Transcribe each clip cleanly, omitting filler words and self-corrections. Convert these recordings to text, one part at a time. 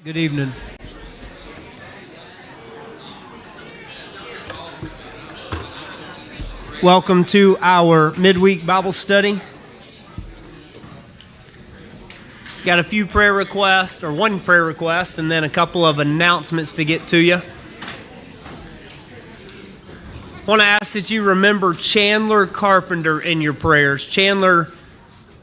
Good evening. Welcome to our midweek Bible study. Got a few prayer requests, or one prayer request, and then a couple of announcements to get to you. I want to ask that you remember Chandler Carpenter in your prayers. Chandler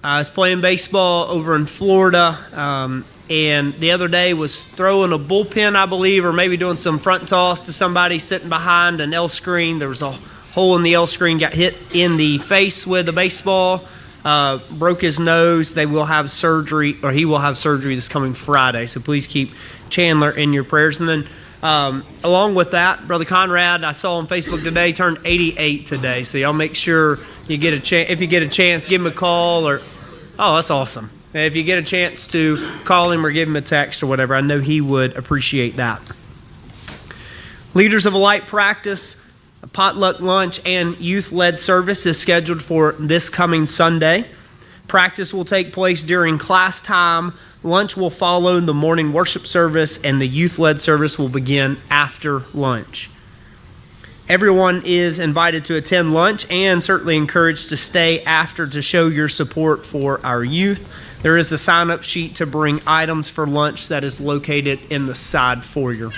is playing baseball over in Florida, and the other day was throwing a bullpen, I believe, or maybe doing some front toss to somebody sitting behind an L screen. There was a hole in the L screen, got hit in the face with a baseball, broke his nose. They will have surgery, or he will have surgery this coming Friday. So please keep Chandler in your prayers. And then along with that, Brother Conrad, I saw on Facebook today, turned 88 today. So y'all make sure you get a chance. If you get a chance, give him a call, or that's awesome. If you get a chance to call him or give him a text or whatever, I know he would appreciate that. Leaders of a Light practice, a potluck lunch, and youth-led service is scheduled for this coming Sunday. Practice will take place during class time. Lunch will follow the morning worship service, and the youth-led service will begin after lunch. Everyone is invited to attend lunch and certainly encouraged to stay after to show your support for our youth. There is a sign-up sheet to bring items for lunch that is located in the side foyer.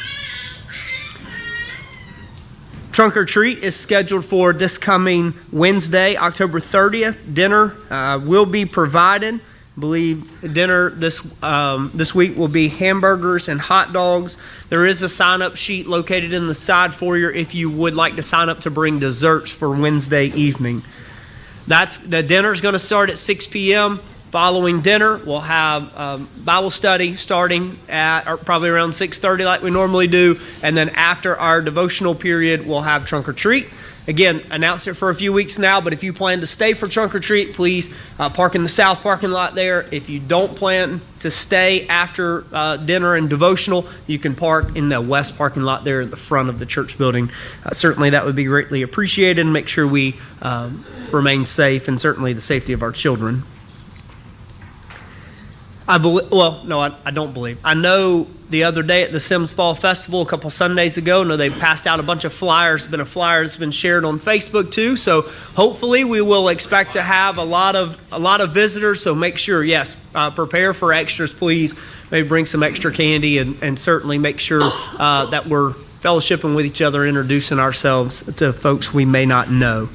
Trunk or Treat is scheduled for this coming Wednesday, October 30th. Dinner will be provided. I believe dinner this week will be hamburgers and hot dogs. There is a sign-up sheet located in the side foyer if you would like to sign up to bring desserts for Wednesday evening. The dinner is going to start at 6 p.m. Following dinner, we'll have Bible study starting at probably around 6:30 like we normally do. And then after our devotional period, we'll have Trunk or Treat. Again, announced it for a few weeks now, but if you plan to stay for Trunk or Treat, please park in the south parking lot there. If you don't plan to stay after dinner and devotional, you can park in the west parking lot there at the front of the church building. Certainly that would be greatly appreciated, and make sure we remain safe, and certainly the safety of our children. I don't believe. I know the other day at the Sims Fall Festival a couple Sundays ago, they passed out a bunch of flyers. There's been a flyer that's been shared on Facebook too. So hopefully we will expect to have a lot of visitors. So make sure, prepare for extras, please. Maybe bring some extra candy, and certainly make sure that we're fellowshipping with each other, introducing ourselves to folks we may not know.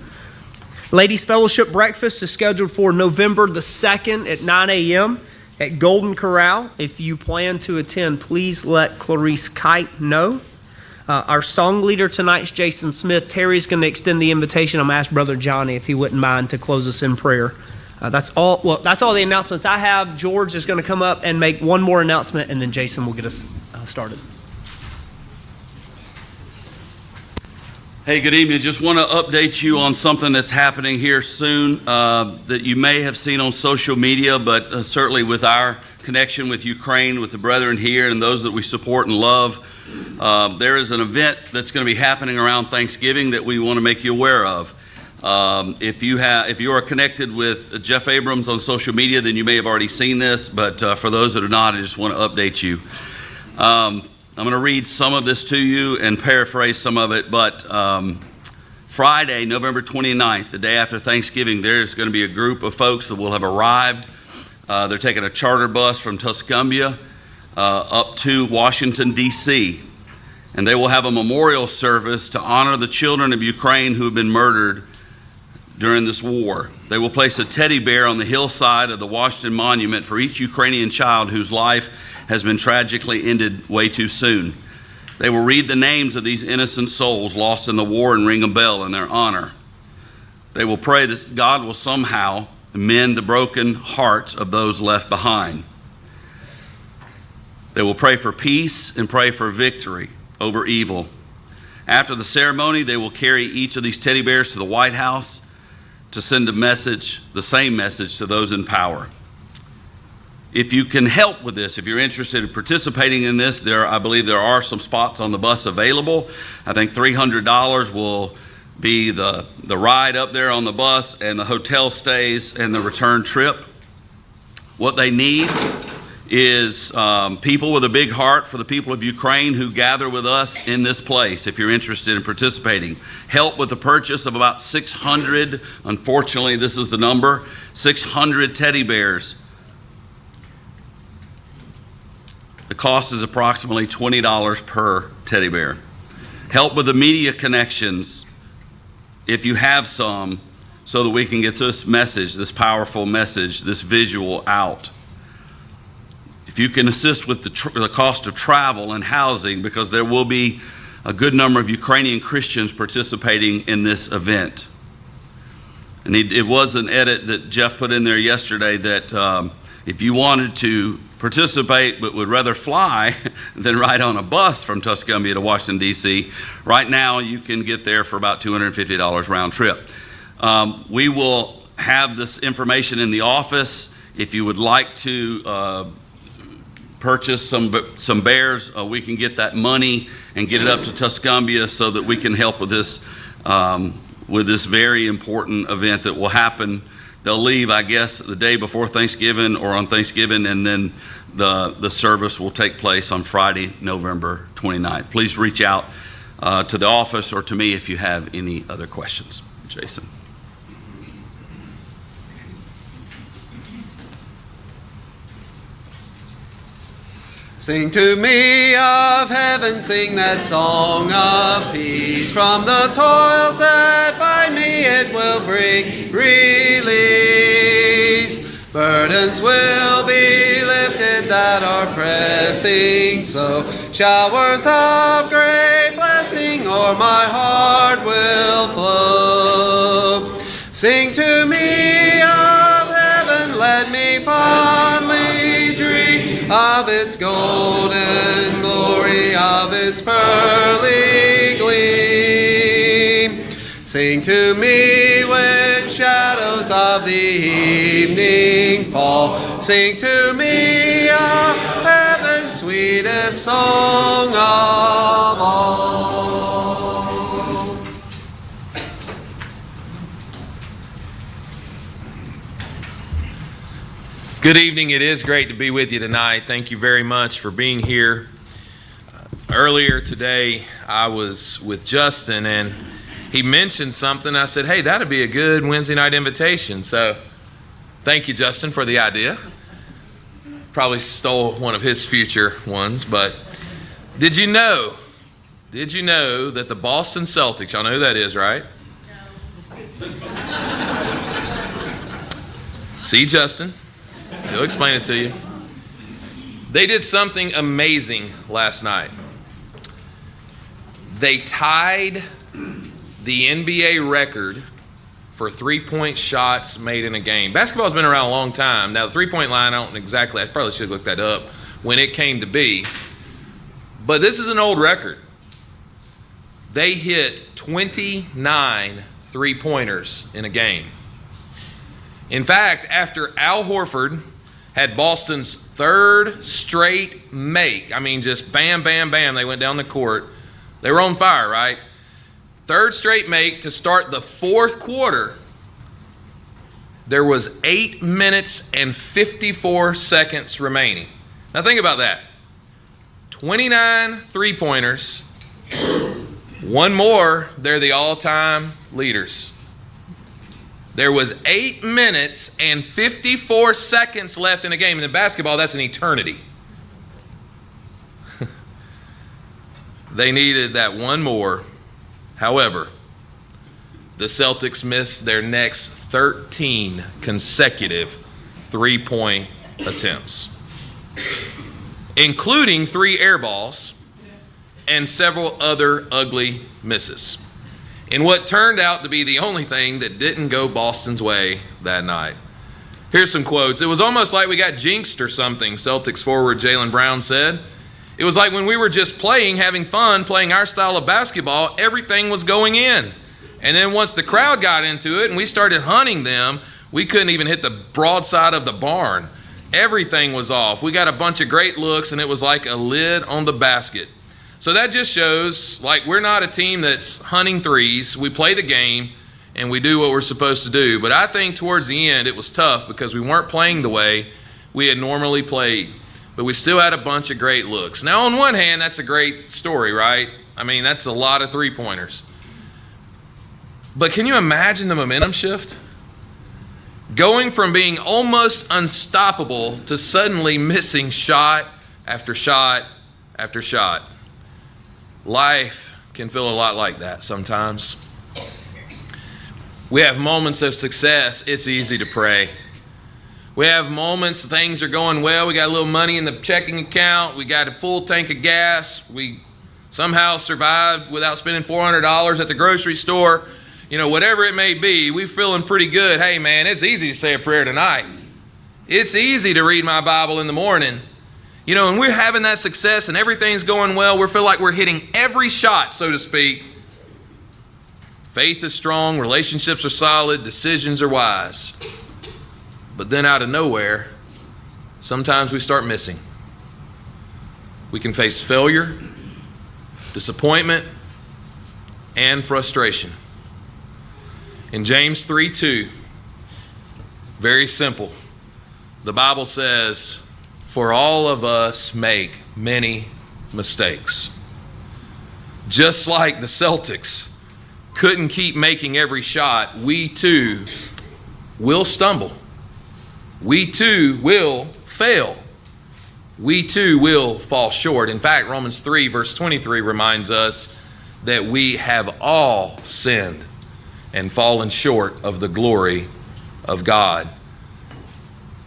Ladies Fellowship Breakfast is scheduled for November the 2nd at 9 a.m. at Golden Corral. If you plan to attend, please let Clarice Kite know. Our song leader tonight is Jason Smith. Terry's going to extend the invitation. I'm going to ask Brother Johnny if he wouldn't mind to close us in prayer. That's all the announcements I have. George is going to come up and make one more announcement, and then Jason will get us started. Hey, good evening. Just want to update you on something that's happening here soon that you may have seen on social media, but certainly with our connection with Ukraine, with the brethren here and those that we support and love, there is an event that's going to be happening around Thanksgiving that we want to make you aware of. If you are connected with Jeff Abrams on social media, then you may have already seen this, but for those that are not, I just want to update you. I'm going to read some of this to you and paraphrase some of it, but Friday, November 29th, the day after Thanksgiving, there's going to be a group of folks that will have arrived. They're taking a charter bus from Tuscumbia up to Washington, D.C., and they will have a memorial service to honor the children of Ukraine who have been murdered during this war. They will place a teddy bear on the hillside of the Washington Monument for each Ukrainian child whose life has been tragically ended way too soon. They will read the names of these innocent souls lost in the war and ring a bell in their honor. They will pray that God will somehow mend the broken hearts of those left behind. They will pray for peace and pray for victory over evil. After the ceremony, they will carry each of these teddy bears to the White House to send the same message to those in power. If you can help with this, if you're interested in participating in this, I believe there are some spots on the bus available. I think $300 will be the ride up there on the bus and the hotel stays and the return trip. What they need is people with a big heart for the people of Ukraine who gather with us in this place, if you're interested in participating. Help with the purchase of about 600, unfortunately this is the number, 600 teddy bears. The cost is approximately $20 per teddy bear. Help with the media connections, if you have some, so that we can get this message, this powerful message, this visual out. If you can assist with the cost of travel and housing, because there will be a good number of Ukrainian Christians participating in this event. And it was an edit that Jeff put in there yesterday that if you wanted to participate but would rather fly than ride on a bus from Tuscumbia to Washington, D.C., right now you can get there for about $250 round trip. We will have this information in the office. If you would like to purchase some bears, we can get that money and get it up to Tuscumbia so that we can help with this very important event that will happen. They'll leave, I guess, the day before Thanksgiving or on Thanksgiving, and then the service will take place on Friday, November 29th. Please reach out to the office or to me if you have any other questions. Jason. Sing to me of heaven, sing that song of peace. From the toils that bind me it will bring release. Burdens will be lifted that are pressing so. Showers of great blessing o'er my heart will flow. Sing to me of heaven, let me fondly dream of its golden glory, of its pearly gleam. Sing to me when shadows of the evening fall. Sing to me of heaven's sweetest song of all. Good evening. It is great to be with you tonight. Thank you very much for being here. Earlier today, I was with Justin, and he mentioned something. I said, hey, that'd be a good Wednesday night invitation. So thank you, Justin, for the idea. Probably stole one of his future ones, but did you know that the Boston Celtics, y'all know who that is, right? No. See, Justin? He'll explain it to you. They did something amazing last night. They tied the NBA record for three-point shots made in a game. Basketball's been around a long time. Now, the three-point line, I probably should have looked that up when it came to be. But this is an old record. They hit 29 three-pointers in a game. In fact, after Al Horford had Boston's third straight make, I mean, just bam, bam, bam, they went down the court. They were on fire, right? Third straight make to start the fourth quarter. There was 8 minutes and 54 seconds remaining. Now think about that. 29 three-pointers. One more, they're the all-time leaders. There was 8 minutes and 54 seconds left in a game. And in basketball, that's an eternity. They needed that one more. However, the Celtics missed their next 13 consecutive three-point attempts, including 3 air balls and several other ugly misses, in what turned out to be the only thing that didn't go Boston's way that night. Here's some quotes. It was almost like we got jinxed or something, Celtics forward Jaylen Brown said. It was like when we were just playing, having fun, playing our style of basketball, everything was going in. And then once the crowd got into it and we started hunting them, we couldn't even hit the broadside of the barn. Everything was off. We got a bunch of great looks, and it was like a lid on the basket. So that just shows, like, we're not a team that's hunting threes. We play the game, and we do what we're supposed to do. But I think towards the end it was tough because we weren't playing the way we had normally played. but we still had a bunch of great looks. Now, on one hand, that's a great story, right? I mean, that's a lot of three-pointers. But can you imagine the momentum shift? Going from being almost unstoppable to suddenly missing shot after shot after shot. Life can feel a lot like that sometimes. We have moments of success, it's easy to pray. We have moments things are going well, we got a little money in the checking account, we got a full tank of gas, we somehow survived without spending $400 at the grocery store. You know, whatever it may be, we're feeling pretty good. Hey man, it's easy to say a prayer tonight. It's easy to read my Bible in the morning. You know, and we're having that success and everything's going well. We feel like we're hitting every shot, so to speak. Faith is strong, relationships are solid, decisions are wise. But then out of nowhere, sometimes we start missing. We can face failure, disappointment, and frustration. In James 3:2, very simple. The Bible says, "For all of us make many mistakes." Just like the Celtics couldn't keep making every shot, we too will stumble. We too will fail. We too will fall short. In fact, Romans 3 verse 23 reminds us that we have all sinned and fallen short of the glory of God.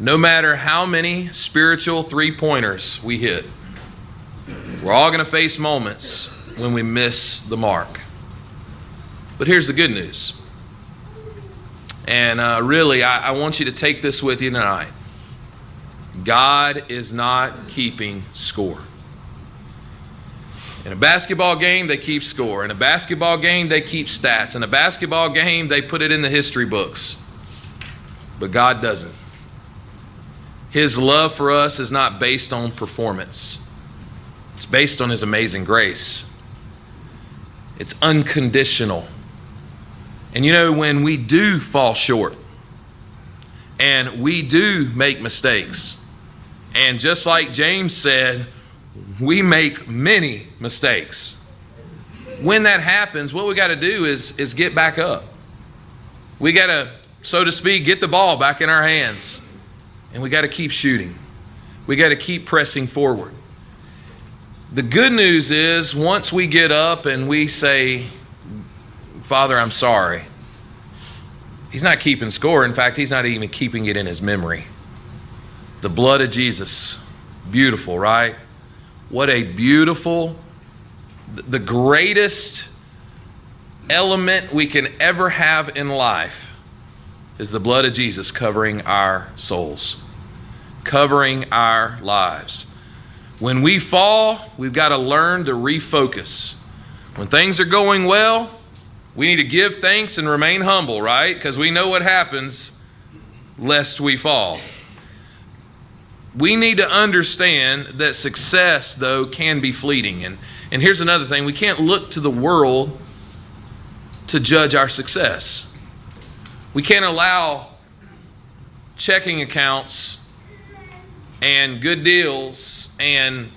No matter how many spiritual three-pointers we hit, we're all going to face moments when we miss the mark. But here's the good news. And really, I want you to take this with you tonight. God is not keeping score. In a basketball game, they keep score. In a basketball game, they keep stats. In a basketball game, they put it in the history books. But God doesn't. His love for us is not based on performance. It's based on His amazing grace. It's unconditional. And you know, when we do fall short, and we do make mistakes, and just like James said, we make many mistakes. When that happens, what we got to do is get back up. We got to, so to speak, get the ball back in our hands. And we got to keep shooting. We got to keep pressing forward. The good news is once we get up and we say, "Father, I'm sorry," He's not keeping score. In fact, He's not even keeping it in His memory. The blood of Jesus. Beautiful, right? What a beautiful, the greatest element we can ever have in life is the blood of Jesus covering our souls, covering our lives. When we fall, we've got to learn to refocus. When things are going well, we need to give thanks and remain humble, right? Because we know what happens lest we fall. We need to understand that success, though, can be fleeting. And here's another thing. We can't look to the world to judge our success. We can't allow checking accounts and good deals and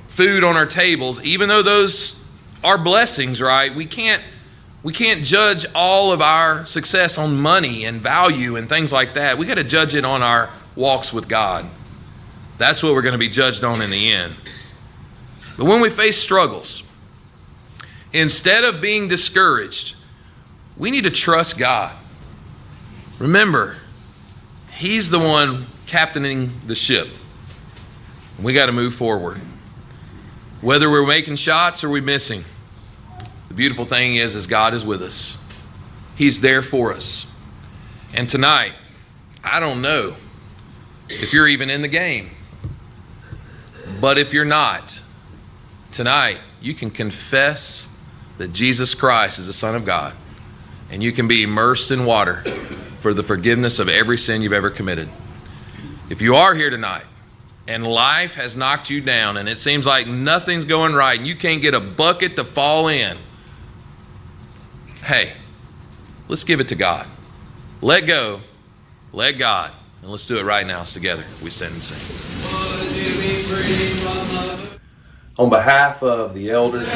food on our tables, even though those are blessings, right? We can't judge all of our success on money and value and things like that. We got to judge it on our walks with God. That's what we're going to be judged on in the end. But when we face struggles, instead of being discouraged, we need to trust God. Remember, He's the one captaining the ship. We got to move forward. Whether we're making shots or we're missing, the beautiful thing is God is with us. He's there for us. And tonight, I don't know if you're even in the game, but if you're not, tonight you can confess that Jesus Christ is the Son of God, and you can be immersed in water for the forgiveness of every sin you've ever committed. If you are here tonight and life has knocked you down and it seems like nothing's going right and you can't get a bucket to fall in, hey, let's give it to God. Let go, let God, and let's do it right now together. We stand and sing. On behalf of the elders,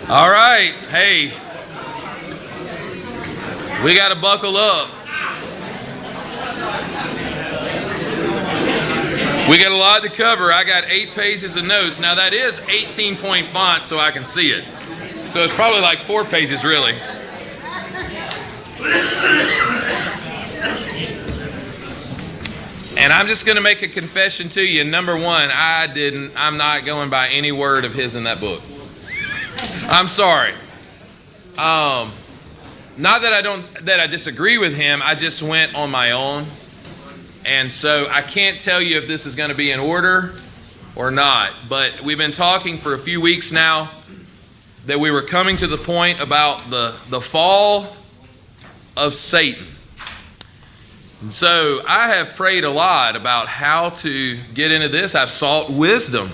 All right, hey, we got to buckle up. We got a lot to cover. I got 8 pages of notes. Now that is 18-point font so I can see it. So it's probably like 4 pages really. And I'm just going to make a confession to you. Number one, I'm not going by any word of his in that book. I'm sorry. Not that I disagree with him. I just went on my own. And so I can't tell you if this is going to be in order or not. But we've been talking for a few weeks now that we were coming to the point about the fall of Satan. And so I have prayed a lot about how to get into this. I've sought wisdom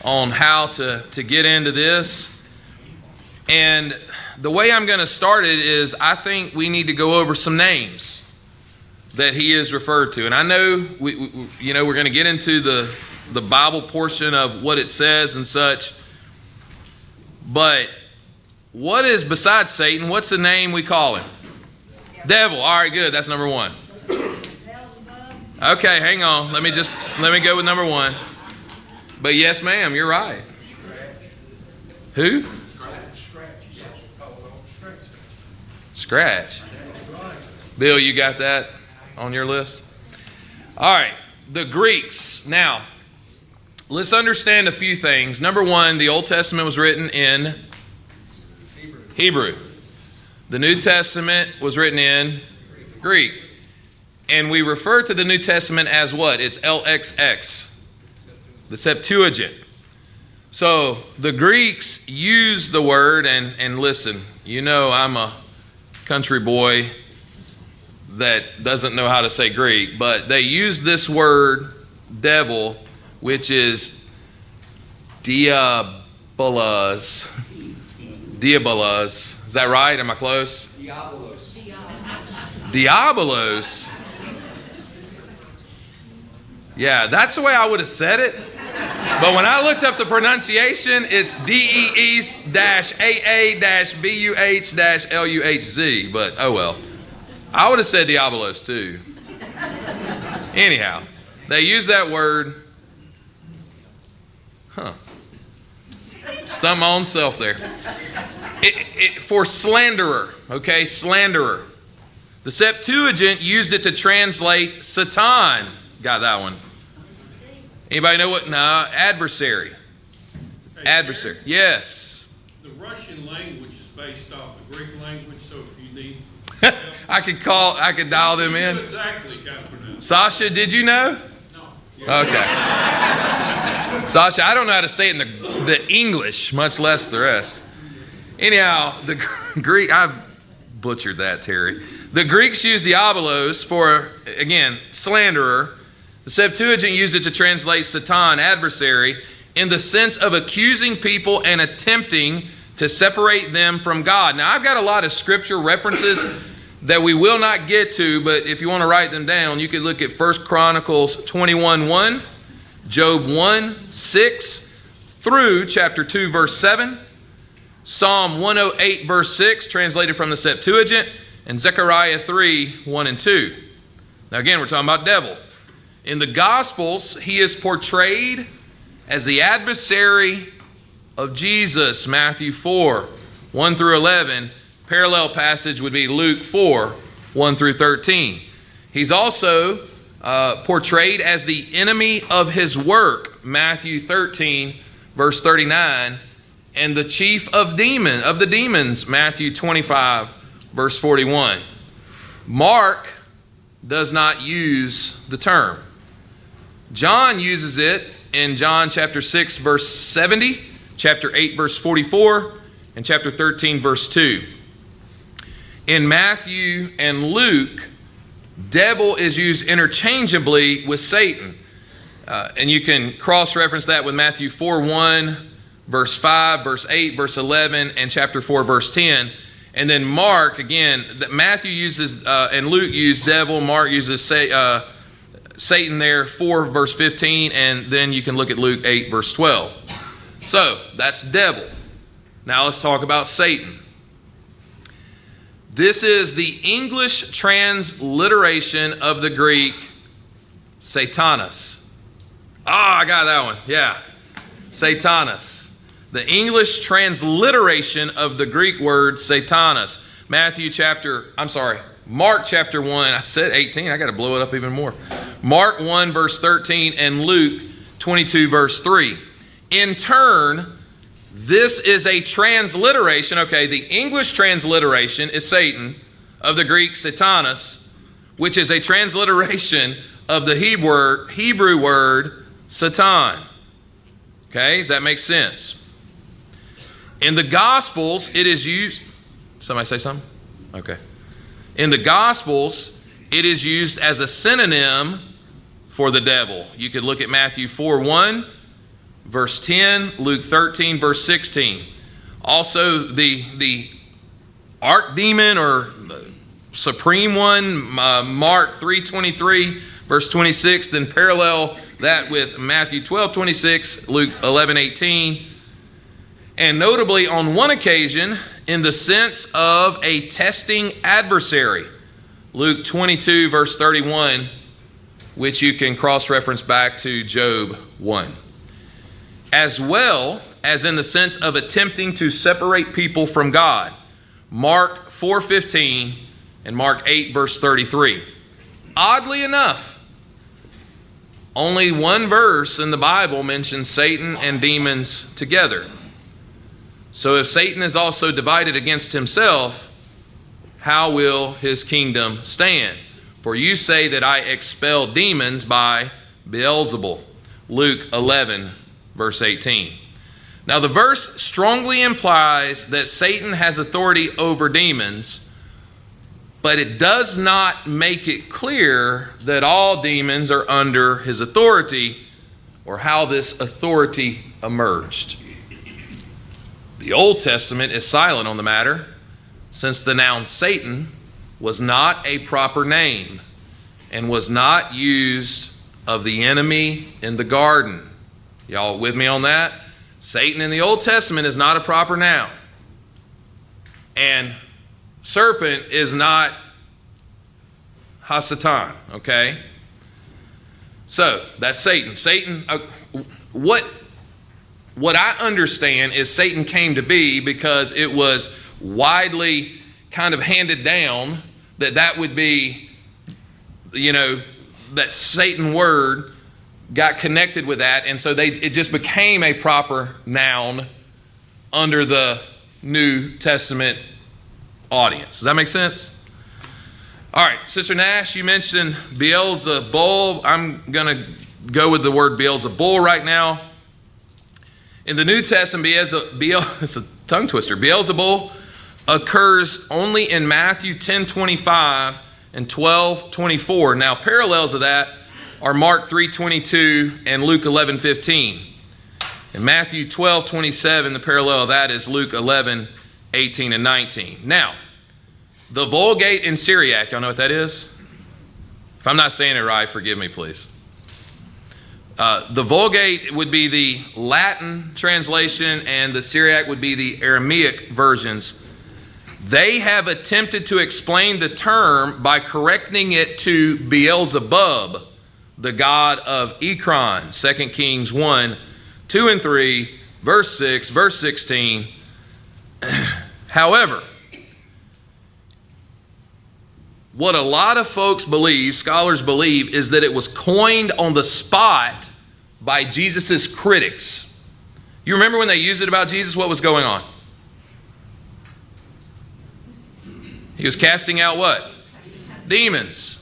on how to get into this. And the way I'm going to start it is I think we need to go over some names that he is referred to. And I know we're going to get into the Bible portion of what it says and such. But what is, besides Satan, what's the name we call him? Devil. All right, good. That's number one. Okay, hang on. Let me go with number one. But yes, ma'am, you're right. Who? Scratch. Bill, you got that on your list? All right, the Greeks. Now, let's understand a few things. Number one, the Old Testament was written in Hebrew. The New Testament was written in Greek. And we refer to the New Testament as what? It's LXX, the Septuagint. So the Greeks use the word, and listen, I'm a country boy that doesn't know how to say Greek, but they use this word, devil, which is diabolos. Diabolos. Is that right? Am I close? Diabolos. Diabolos. Yeah, that's the way I would have said it. But when I looked up the pronunciation, it's DEE-AA-BUH-LUHZ. But oh well. I would have said Diabolos too. Anyhow, they use that word. Stump my own self there. For slanderer, okay? Slanderer. The Septuagint used it to translate Satan. Got that one. Anybody know what? No, adversary. Adversary. Yes. The Russian language is based off the Greek language, so if you need I could dial them in. exactly how to pronounce Sasha, did you know? No. Okay. Sasha, I don't know how to say it in the English, much less the rest. Anyhow, the Greek, I've butchered that, Terry. The Greeks used diabolos for, again, slanderer. The Septuagint used it to translate Satan, adversary, in the sense of accusing people and attempting to separate them from God. Now, I've got a lot of scripture references that we will not get to, but if you want to write them down, you could look at 1 Chronicles 21:1, Job 1:6, through chapter 2, verse 7, Psalm 108, verse 6, translated from the Septuagint, and Zechariah 3:1 and 2. Now again, we're talking about devil. In the Gospels, he is portrayed as the adversary of Jesus, Matthew 4:1 through 11. Parallel passage would be Luke 4:1 through 13. He's also portrayed as the enemy of his work, Matthew 13, verse 39, and the chief of the demons, Matthew 25, verse 41. Mark does not use the term. John uses it in John chapter 6, verse 70, chapter 8, verse 44, and chapter 13, verse 2. In Matthew and Luke, devil is used interchangeably with Satan. And you can cross-reference that with Matthew 4:1, verse 5, verse 8, verse 11, and chapter 4, verse 10. And then Mark, again, Matthew uses and Luke use devil. Mark uses Satan there, 4, verse 15, and then you can look at Luke 8, verse 12. So, that's devil. Now let's talk about Satan. This is the English transliteration of the Greek Satanas. I got that one. Yeah. Satanas. The English transliteration of the Greek word Satanas. Mark chapter 1. I said 18. I got to blow it up even more. Mark 1 verse 13 and Luke 22 verse 3. In turn, this is a transliteration. Okay, the English transliteration is Satan of the Greek Satanas, which is a transliteration of the Hebrew word Satan. Okay, does that make sense? In the Gospels, it is used. Somebody say something? Okay. In the Gospels, it is used as a synonym for the devil. You could look at Matthew 4:1, verse 10, Luke 13, verse 16. Also, the archdemon or the supreme one, Mark 3:23, verse 26, then parallel that with Matthew 12:26, Luke 11:18, and notably on one occasion in the sense of a testing adversary, Luke 22 verse 31, which you can cross-reference back to Job 1, as well as in the sense of attempting to separate people from God, Mark 4:15 and Mark 8 verse 33. Oddly enough, only one verse in the Bible mentions Satan and demons together. So if Satan is also divided against himself, how will his kingdom stand? For you say that I expel demons by Beelzebul. Luke 11, verse 18. Now the verse strongly implies that Satan has authority over demons, but it does not make it clear that all demons are under his authority or how this authority emerged. The Old Testament is silent on the matter, since the noun Satan was not a proper name and was not used of the enemy in the garden. Y'all with me on that? Satan in the Old Testament is not a proper noun. And serpent is not Hasatan, okay? So, that's Satan. Satan, what I understand is Satan came to be because it was widely kind of handed down that would be, that Satan word got connected with that, and so it just became a proper noun under the New Testament audience. Does that make sense? All right, Sister Nash, you mentioned Beelzebul. I'm going to go with the word Beelzebul right now. In the New Testament, it's a tongue twister. Beelzebul occurs only in Matthew 10:25 and 12:24. Now, parallels of that are Mark 3:22 and Luke 11:15. In Matthew 12:27, the parallel of that is Luke 11:18 and 19. Now, the Vulgate in Syriac, y'all know what that is? If I'm not saying it right, forgive me, please. The Vulgate would be the Latin translation, and the Syriac would be the Aramaic versions. They have attempted to explain the term by correcting it to Beelzebub, the god of Ekron, 2 Kings 1, 2 and 3, verse 6, verse 16. However, what a lot of folks believe, scholars believe, is that it was coined on the spot by Jesus' critics. You remember when they used it about Jesus, what was going on? He was casting out what? Demons.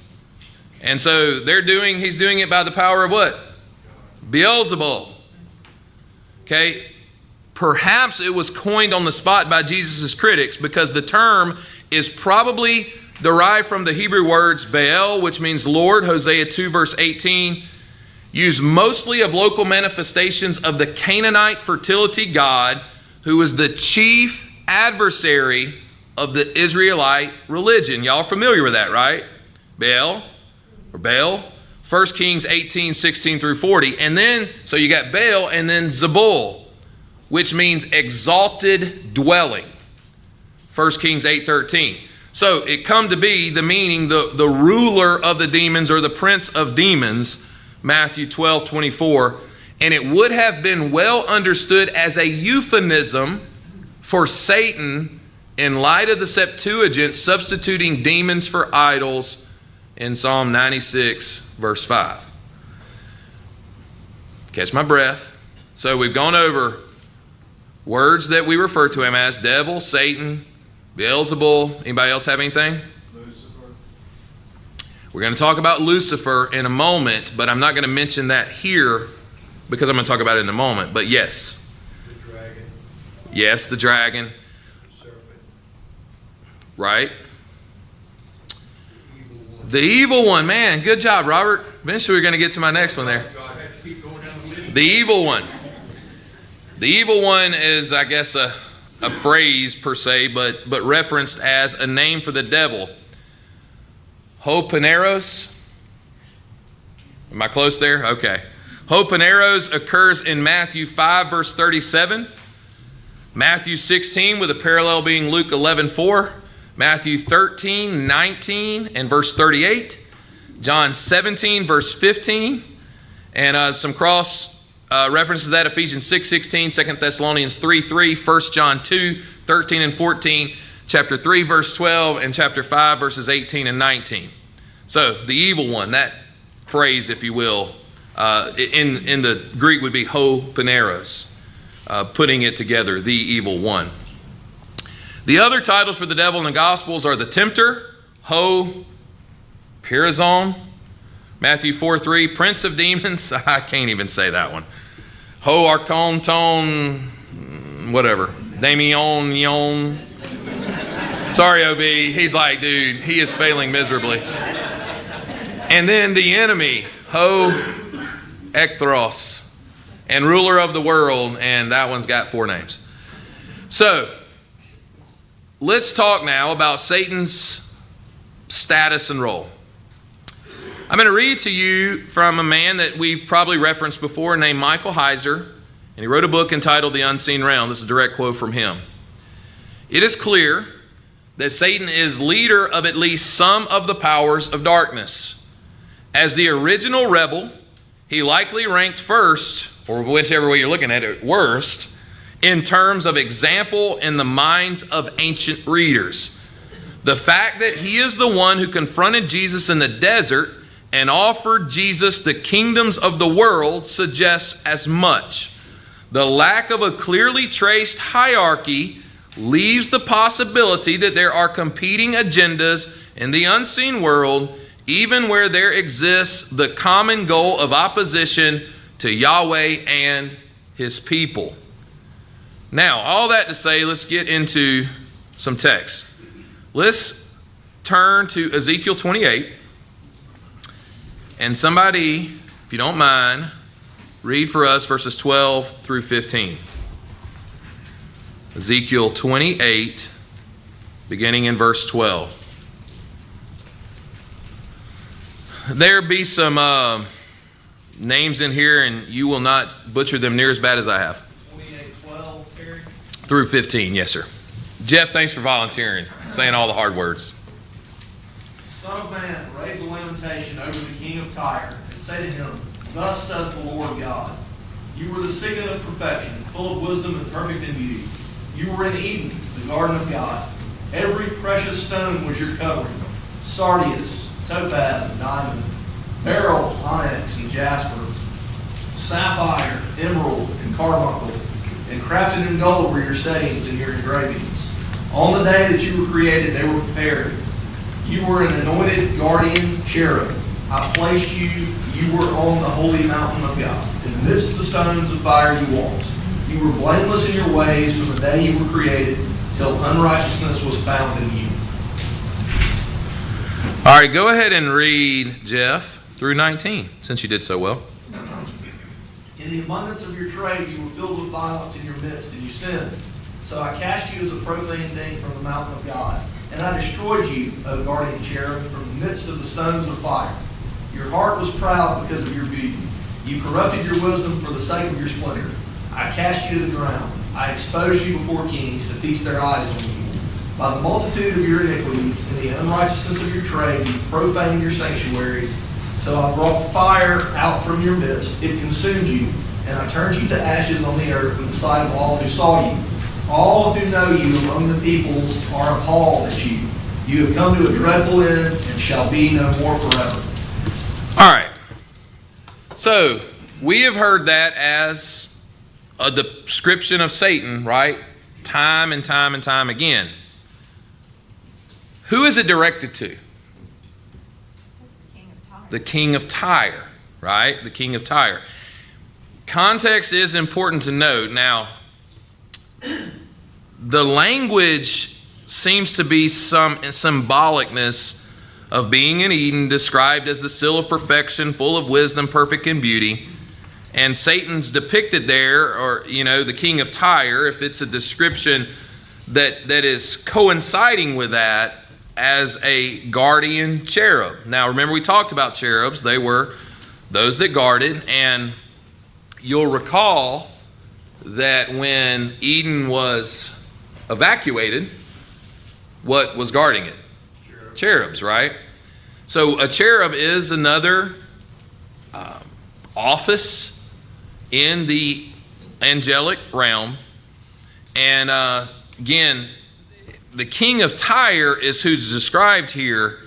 And so he's doing it by the power of what? Beelzebul. Okay? Perhaps it was coined on the spot by Jesus' critics because the term is probably derived from the Hebrew words Baal, which means Lord, Hosea 2 verse 18, used mostly of local manifestations of the Canaanite fertility god, who was the chief adversary of the Israelite religion. Y'all familiar with that, right? Baal, or Baal, 1 Kings 18, 16 through 40. And then, so you got Baal and then Zebul, which means exalted dwelling. 1 Kings 8, 13. So it come to be the meaning, the ruler of the demons or the prince of demons, Matthew 12:24, and it would have been well understood as a euphemism for Satan in light of the Septuagint substituting demons for idols in Psalm 96, verse 5. Catch my breath. So we've gone over words that we refer to him as: devil, Satan, Beelzebul. Anybody else have anything? We're going to talk about Lucifer in a moment, but I'm not going to mention that here because I'm going to talk about it in a moment. But yes. The dragon. Yes, the dragon. Serpent. Right? Evil one. The evil one. Man, good job, Robert. Eventually we're going to get to my next one there. God, I have to keep going down the list. The evil one. The evil one is, I guess, a phrase per se, but referenced as a name for the devil. Hopaneros. Am I close there? Okay. Hopaneros occurs in Matthew 5, verse 37. Matthew 16, with a parallel being Luke 11:4. Matthew 13, 19, and verse 38. John 17, verse 15. And some cross references to that: Ephesians 6:16, 2 Thessalonians 3:3, 1 John 2:13 and 14, chapter 3, verse 12, and chapter 5, verses 18 and 19. So the evil one, that phrase, if you will, in the Greek would be hopaneros, putting it together, the evil one. The other titles for the devil in the Gospels are the tempter, Perizon, Matthew 4:3, prince of demons, I can't even say that one, Archon, whatever, Damion, Yon. Sorry, OB, he's like, dude, he is failing miserably. And then the enemy, Ekthros, and ruler of the world, and that one's got 4 names. So, let's talk now about Satan's status and role. I'm going to read to you from a man that we've probably referenced before named Michael Heiser, and he wrote a book entitled The Unseen Realm. This is a direct quote from him. It is clear that Satan is leader of at least some of the powers of darkness. As the original rebel, he likely ranked first, or whichever way you're looking at it, worst, in terms of example in the minds of ancient readers. The fact that he is the one who confronted Jesus in the desert and offered Jesus the kingdoms of the world suggests as much. The lack of a clearly traced hierarchy leaves the possibility that there are competing agendas in the unseen world, even where there exists the common goal of opposition to Yahweh and his people. Now, all that to say, let's get into some text. Let's turn to Ezekiel 28. And somebody, if you don't mind, read for us verses 12 through 15. Ezekiel 28, beginning in verse 12. There be some names in here, and you will not butcher them near as bad as I have. 28:12, Terry. Through 15, yes, sir. Jeff, thanks for volunteering, saying all the hard words. Son of man, raise a lamentation over the king of Tyre, and say to him, Thus says the Lord God, You were the signet of perfection, full of wisdom and perfect in beauty. You were in Eden, the garden of God. Every precious stone was your covering: sardius, topaz, and diamond, beryl, onyx, and jasper, sapphire, emerald, and carbuncle, and crafted in gold were your settings and your engravings. On the day that you were created, they were prepared. You were an anointed guardian cherub. I placed you. You were on the holy mountain of God. In the midst of the stones of fire you walked. You were blameless in your ways from the day you were created till unrighteousness was found in you. All right, go ahead and read, Jeff, through 19, since you did so well. In the abundance of your trade you were filled with violence in your midst, and you sinned. So I cast you as a profane thing from the mountain of God. And I destroyed you, O guardian cherub, from the midst of the stones of fire. Your heart was proud because of your beauty. You corrupted your wisdom for the sake of your splendor. I cast you to the ground. I exposed you before kings to feast their eyes on you. By the multitude of your iniquities and the unrighteousness of your trade, you profaned your sanctuaries, So I brought fire out from your midst, it consumed you, and I turned you to ashes on the earth in the sight of all who saw you. All who know you among the peoples are appalled at you. You have come to a dreadful end and shall be no more forever. All right. So we have heard that as a description of Satan, right? Time and time and time again. Who is it directed to? The king of Tyre, right? The king of Tyre. Context is important to note. Now, the language seems to be some symbolicness of being in Eden, described as the seal of perfection, full of wisdom, perfect in beauty. And Satan's depicted there, or, the king of Tyre, if it's a description that is coinciding with that, as a guardian cherub. Now, remember we talked about cherubs. They were those that guarded. And you'll recall that when Eden was evacuated, what was guarding it? Cherubs, right? So a cherub is another office in the angelic realm. And again, the king of Tyre is who's described here,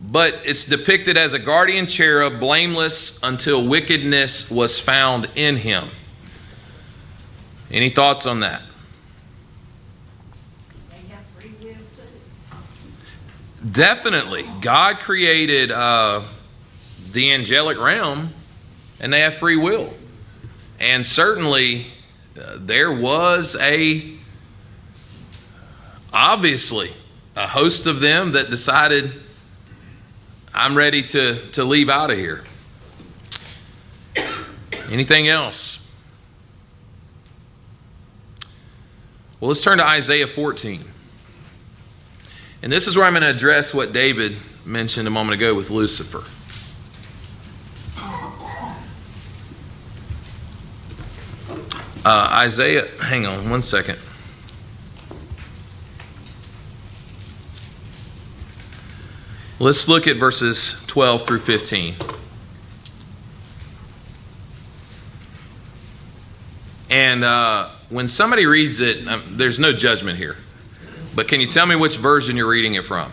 but it's depicted as a guardian cherub, blameless until wickedness was found in him. Any thoughts on that? Definitely. God created the angelic realm, and they have free will. And certainly there was obviously a host of them that decided, I'm ready to leave out of here. Anything else? Well, let's turn to Isaiah 14. And this is where I'm going to address what David mentioned a moment ago with Lucifer. Isaiah, hang on one second. Let's look at verses 12 through 15. And when somebody reads it, there's no judgment here. But can you tell me which version you're reading it from?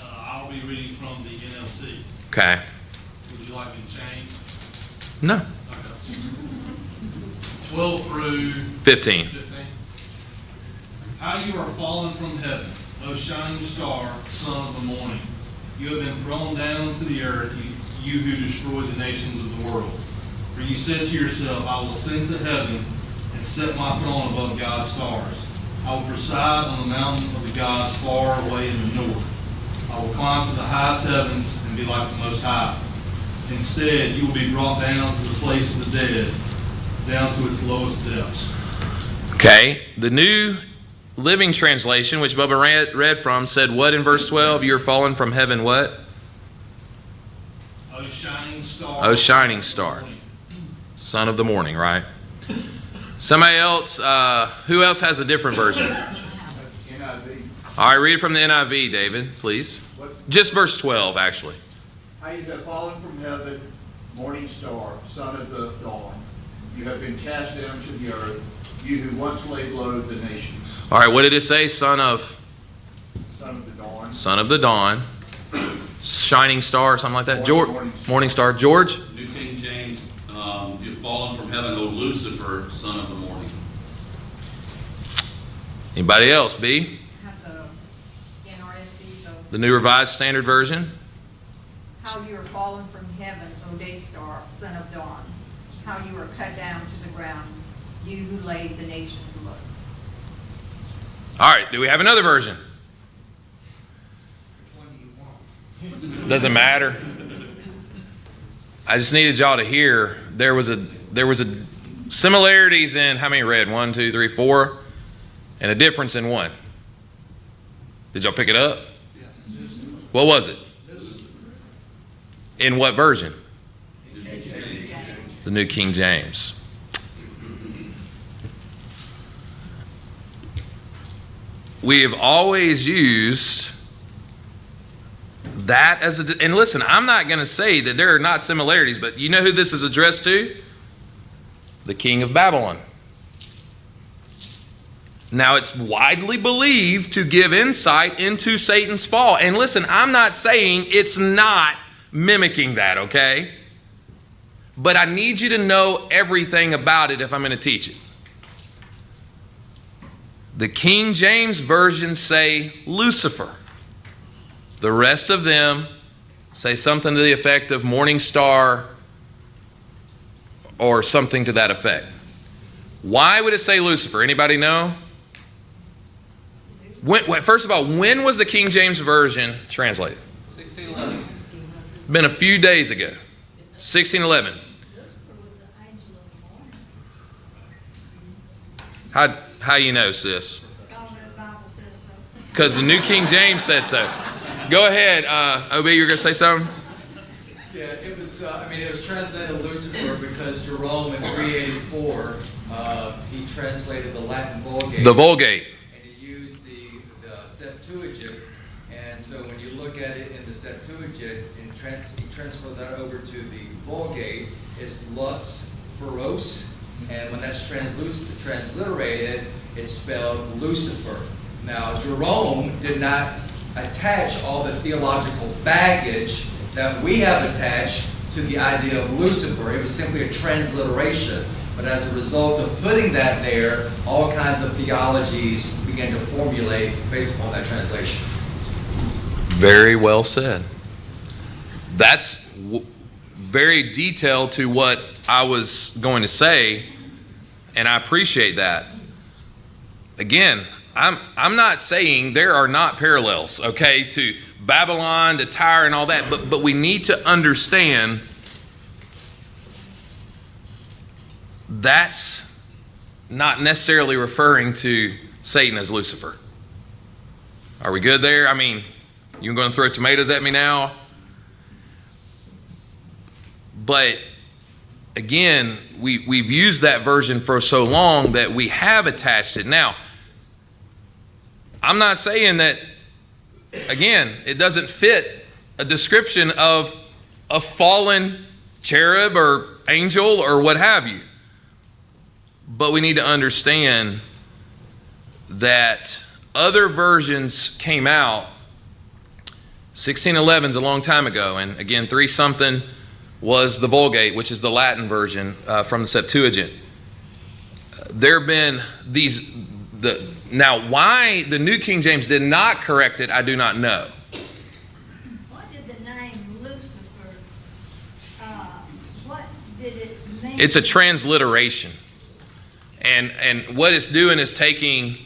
I'll be reading from the NLT. Okay. Would you like me to change? No. Okay. 12 through 15. 15. How you are fallen from heaven, O shining star, son of the morning. You have been thrown down to the earth, you who destroyed the nations of the world. For you said to yourself, I will ascend to heaven and set my throne above God's stars. I will preside on the mountain of the gods far away in the north. I will climb to the highest heavens and be like the Most High. Instead, you will be brought down to the place of the dead, down to its lowest depths. Okay. The New Living Translation, which Bubba read from, said what in verse 12? You're fallen from heaven what? O shining star. O shining star. Son of the morning, right? Somebody else, who else has a different version? NIV. All right, read it from the NIV, David, please. Just verse 12, actually. How you have fallen from heaven, morning star, son of the dawn. You have been cast down to the earth, you who once laid low the nations. All right, what did it say? Son of the dawn. Son of the dawn. Shining star, something like that. Morning star. George? New King James, you've fallen from heaven, O Lucifer, son of the morning. Anybody else? B? Have the NRSV, The New Revised Standard Version. how you are fallen from heaven, O day star, son of dawn. How you are cut down to the ground, you who laid the nations low. All right, do we have another version? Doesn't matter. I just needed y'all to hear there was a similarities in how many read? 1, 2, 3, 4, and a difference in 1. Did y'all pick it up? Yes. What was it? In what version? The New King James. We have always used that as and listen, I'm not going to say that there are not similarities, but you know who this is addressed to? The king of Babylon. Now, it's widely believed to give insight into Satan's fall. And listen, I'm not saying it's not mimicking that, okay? But I need you to know everything about it if I'm going to teach it. The King James versions say Lucifer. The rest of them say something to the effect of morning star or something to that effect. Why would it say Lucifer? Anybody know? First of all, when was the King James Version translated? 1611. Been a few days ago. 1611. How you know, sis? Because the New King James said so. Go ahead, Ob, you were going to say something? Yeah, it was, it was translated Lucifer because Jerome in 384, he translated the Latin Vulgate. The Vulgate. And he used the Septuagint. And so when you look at it in the Septuagint, he transferred that over to the Vulgate. It's Lux Feros. And when that's transliterated, it's spelled Lucifer. Now, Jerome did not attach all the theological baggage that we have attached to the idea of Lucifer. It was simply a transliteration. But as a result of putting that there, all kinds of theologies began to formulate based upon that translation. Very well said. That's very detailed to what I was going to say, and I appreciate that. Again, I'm not saying there are not parallels, okay, to Babylon, to Tyre, and all that, but we need to understand that's not necessarily referring to Satan as Lucifer. Are we good there? I mean, you going to throw tomatoes at me now? But again, we've used that version for so long that we have attached it. Now, I'm not saying that, again, it doesn't fit a description of a fallen cherub or angel or what have you. But we need to understand that other versions came out. 1611 is a long time ago, and again, 3-something was the Vulgate, which is the Latin version from the Septuagint. There have been these. Now, why the New King James did not correct it, I do not know. What did the name Lucifer, what did it mean? It's a transliteration. And what it's doing is taking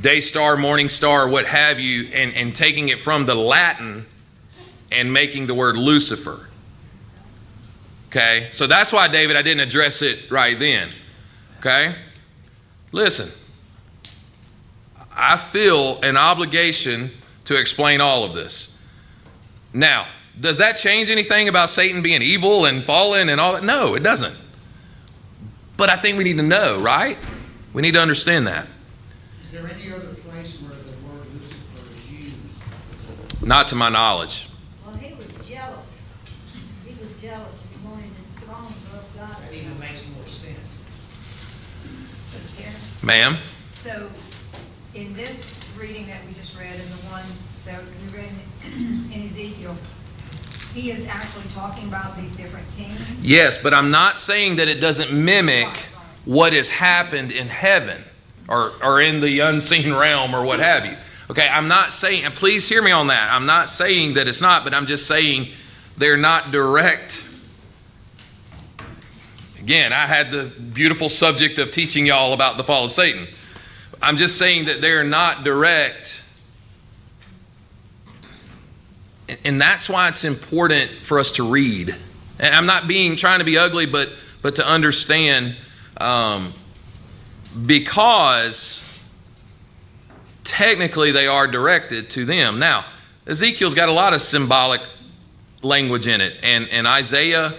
day star, morning star, what have you, and taking it from the Latin and making the word Lucifer. Okay? So that's why, David, I didn't address it right then. Okay? Listen. I feel an obligation to explain all of this. Now, does that change anything about Satan being evil and fallen and all that? No, it doesn't. But I think we need to know, right? We need to understand that. Is there any other place where the word Lucifer is used? Not to my knowledge. Well, he was jealous. He was jealous. He wanted his throne above God. That even makes more sense. Ma'am? So, in this reading that we just read and the one that we read in Ezekiel, he is actually talking about these different kings? Yes, but I'm not saying that it doesn't mimic what has happened in heaven or in the unseen realm or what have you. Okay, I'm not saying, and please hear me on that, I'm not saying that it's not, but I'm just saying they're not direct. Again, I had the beautiful subject of teaching y'all about the fall of Satan. I'm just saying that they're not direct. And that's why it's important for us to read. And I'm not trying to be ugly, but to understand, because technically they are directed to them. Now, Ezekiel's got a lot of symbolic language in it, and Isaiah,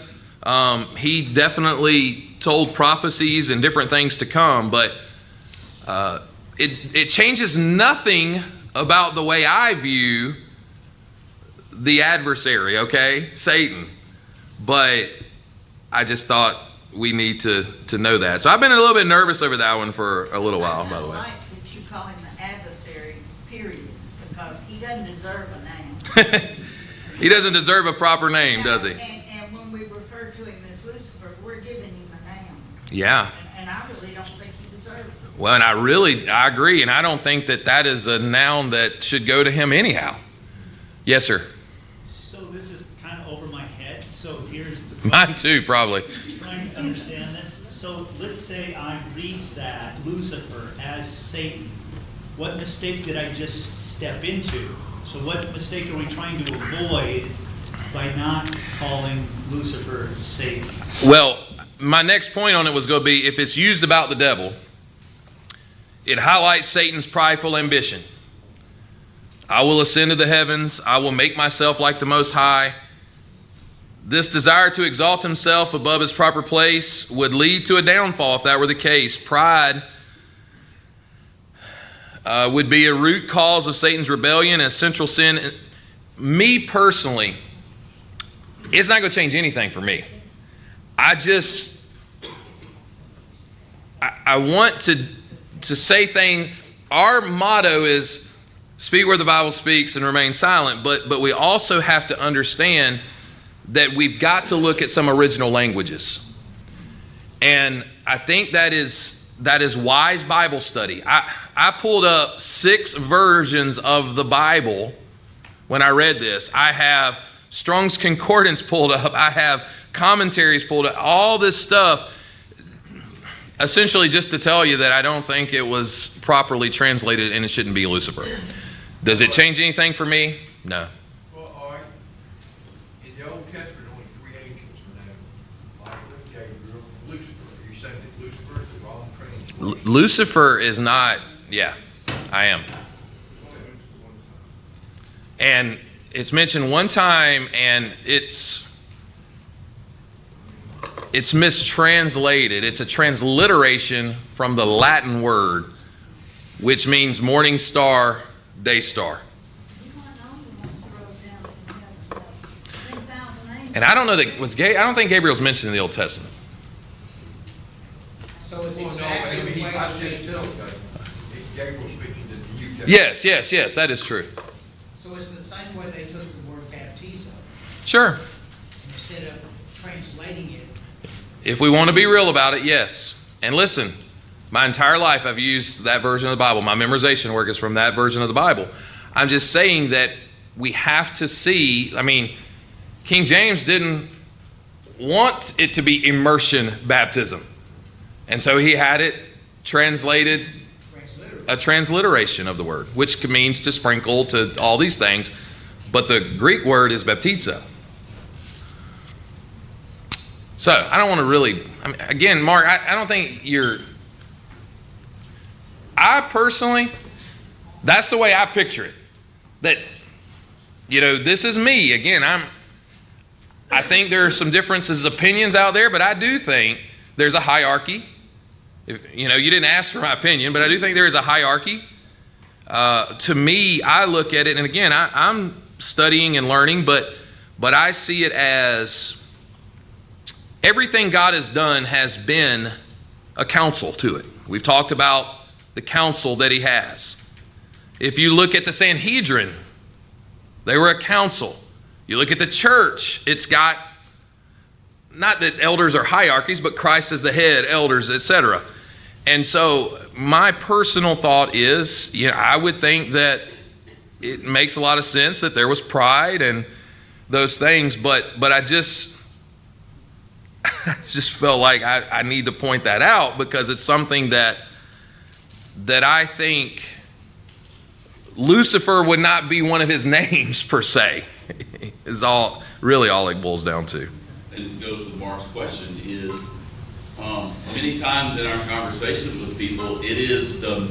he definitely told prophecies and different things to come, but it changes nothing about the way I view the adversary, okay? Satan. But I just thought we need to know that. So I've been a little bit nervous over that one for a little while, by the way. I like that you call him the adversary, period, because he doesn't deserve a name. He doesn't deserve a proper name, does he? And when we refer to him as Lucifer, we're giving him a name. Yeah. And I really don't think he deserves it. Well, and I agree, and I don't think that is a noun that should go to him anyhow. Yes, sir. So this is kind of over my head, so here's the Mine too, probably. trying to understand this. So let's say I read that Lucifer as Satan. What mistake did I just step into? So what mistake are we trying to avoid by not calling Lucifer Satan? Well, my next point on it was going to be, if it's used about the devil, it highlights Satan's prideful ambition. I will ascend to the heavens. I will make myself like the Most High. This desire to exalt himself above his proper place would lead to a downfall if that were the case. Pride would be a root cause of Satan's rebellion and central sin. Me personally, it's not going to change anything for me. I want to say things. Our motto is speak where the Bible speaks and remain silent, but we also have to understand that we've got to look at some original languages. And I think that is wise Bible study. I pulled up 6 versions of the Bible when I read this. I have Strong's Concordance pulled up. I have commentaries pulled up. All this stuff, essentially just to tell you that I don't think it was properly translated and it shouldn't be Lucifer. Does it change anything for me? No. Well, all right. In the Old Testament, only 3 angels are named: Michael, Gabriel, Lucifer. Are you saying that Lucifer is the wrong translation? Lucifer is not, yeah, I am. And it's mentioned one time, and it's mistranslated. It's a transliteration from the Latin word, which means morning star, day star. And I don't know that I don't think Gabriel's mentioned in the Old Testament. So it's Well, no, exactly I mean, the way I it just is. tell you, Gabriel's speaking to the New Testament. Yes, that is true. So it's the same way they took the word baptizo, Sure. instead of translating it. If we want to be real about it, yes. And listen, my entire life I've used that version of the Bible. My memorization work is from that version of the Bible. I'm just saying that we have to see, I mean, King James didn't want it to be immersion baptism. And so he had it translated, a transliteration of the word, which means to sprinkle, to all these things. But the Greek word is baptizo. So I don't want to really, I mean, again, Mark, I don't think I personally, that's the way I picture it. That, this is me. Again, I think there are some differences of opinions out there, but I do think there's a hierarchy. You didn't ask for my opinion, but I do think there is a hierarchy. To me, I look at it, and again, I'm studying and learning, but I see it as everything God has done has been a counsel to it. We've talked about the counsel that he has. If you look at the Sanhedrin, they were a council. You look at the church, it's got, not that elders are hierarchies, but Christ is the head, elders, etc. And so my personal thought is, I would think that it makes a lot of sense that there was pride and those things, but I just felt like I need to point that out because it's something that I think Lucifer would not be one of his names per se, is all it boils down to. And it goes with Mark's question is, many times in our conversations with people, it is the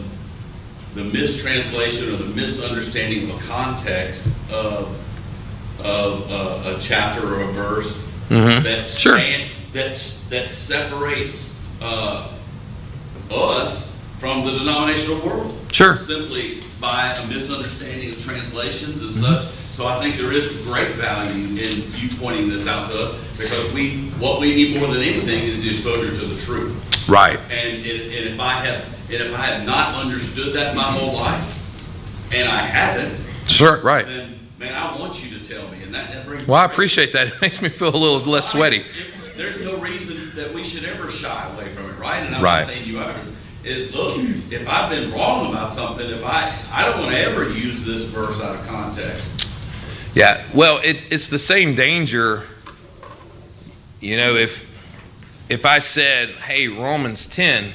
mistranslation or the misunderstanding of a context of a chapter or a verse that separates us from the denominational world. Sure. Simply by a misunderstanding of translations and such. So I think there is great value in you pointing this out to us, because what we need more than anything is the exposure to the truth. Right. And if I have not understood that my whole life, and I haven't, Sure, right. then man, I want you to tell me, and that brings. Well, I appreciate that. It makes me feel a little less sweaty. There's no reason that we should ever shy away from it, right? And I'm Right. just saying to you others is, look, if I've been wrong about something, I don't want to ever use this verse out of context. Yeah, well, it's the same danger, if I said, hey, Romans 10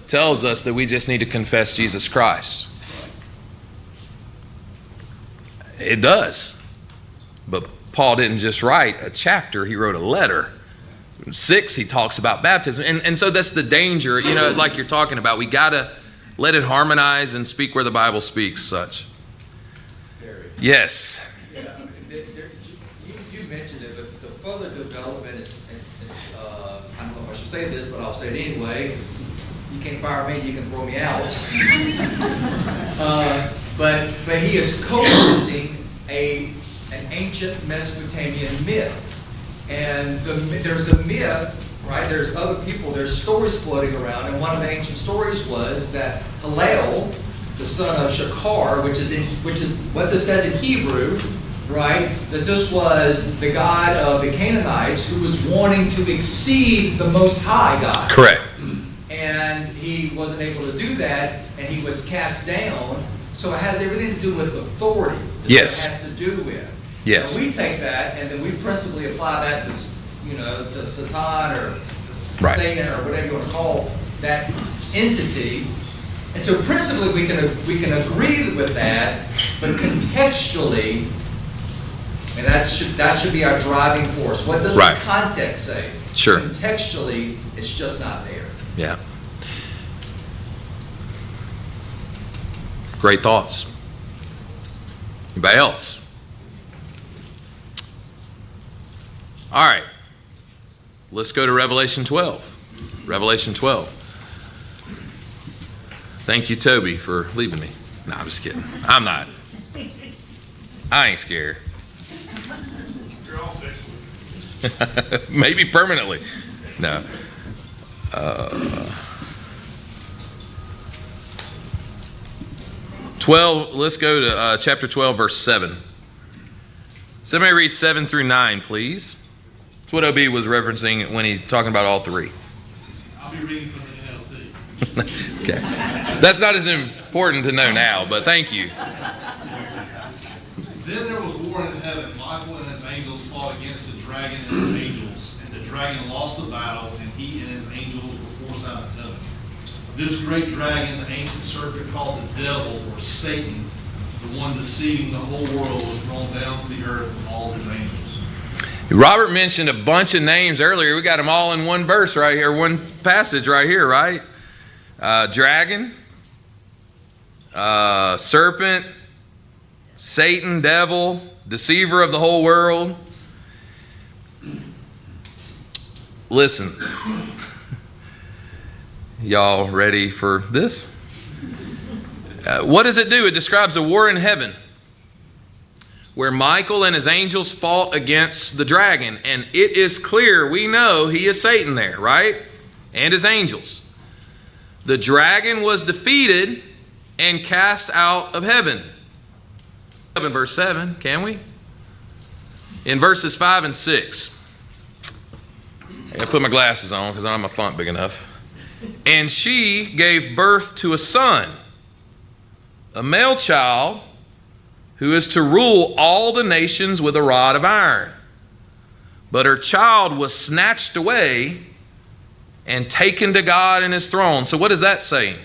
tells us that we just need to confess Jesus Christ. It does. But Paul didn't just write a chapter, he wrote a letter. In 6, he talks about baptism. And so that's the danger, like you're talking about. We got to let it harmonize and speak where the Bible speaks, such. Terry. Yes. Yeah, you mentioned it, but the further development is I don't know if I should say this, but I'll say it anyway. You can't fire me, you can throw me out. But he is co-opting an ancient Mesopotamian myth. And there's a myth, right? There's other people, there's stories floating around, and one of the ancient stories was that Hillel, the son of Shakar, which is what this says in Hebrew, right? That this was the god of the Canaanites who was wanting to exceed the Most High God. Correct. And he wasn't able to do that, and he was cast down. So it has everything to do with authority. Yes. It has to do with. Yes. And we take that, and then we principally apply that to Satan or Right. Satan or whatever you want to call that entity. And so principally we can agree with that, but contextually, and that should be our driving force. What does Right. the context say? Sure. Contextually, it's just not there. Yeah. Great thoughts. Anybody else? All right. Let's go to Revelation 12. Revelation 12. Thank you, Toby, for leaving me. No, I'm just kidding. I'm not. I ain't scared. Maybe permanently. No. 12, let's go to chapter 12, verse 7. Somebody read 7 through 9, please. That's what OB was referencing when he's talking about all three. I'll be reading from the NLT. Okay. That's not as important to know now, but thank you. Then there was war in heaven. Michael and his angels fought against the dragon and his angels. And the dragon lost the battle, and he and his angels were forced out of heaven. This great dragon, the ancient serpent called the devil, or Satan, the one deceiving the whole world, was thrown down to the earth with all his angels. Robert mentioned a bunch of names earlier. We got them all in one verse right here, one passage right here, right? Dragon, serpent, Satan, devil, deceiver of the whole world. Listen, y'all ready for this? What does it do? It describes a war in heaven where Michael and his angels fought against the dragon. And it is clear, we know he is Satan there, right? And his angels. The dragon was defeated and cast out of heaven. In verse 7, can we? In verses 5 and 6. I gotta put my glasses on because I don't have my font big enough. And she gave birth to a son, a male child, who is to rule all the nations with a rod of iron. But her child was snatched away and taken to God and his throne. So what is that saying?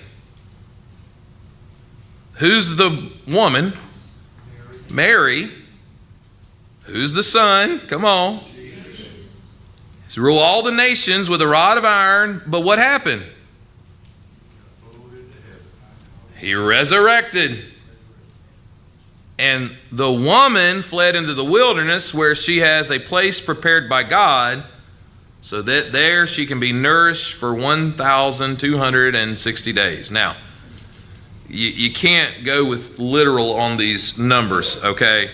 Who's the woman? Mary. Who's the son? Come on. He's to rule all the nations with a rod of iron. But what happened? He resurrected. And the woman fled into the wilderness where she has a place prepared by God so that there she can be nourished for 1,260 days. Now, You can't go with literal on these numbers, okay?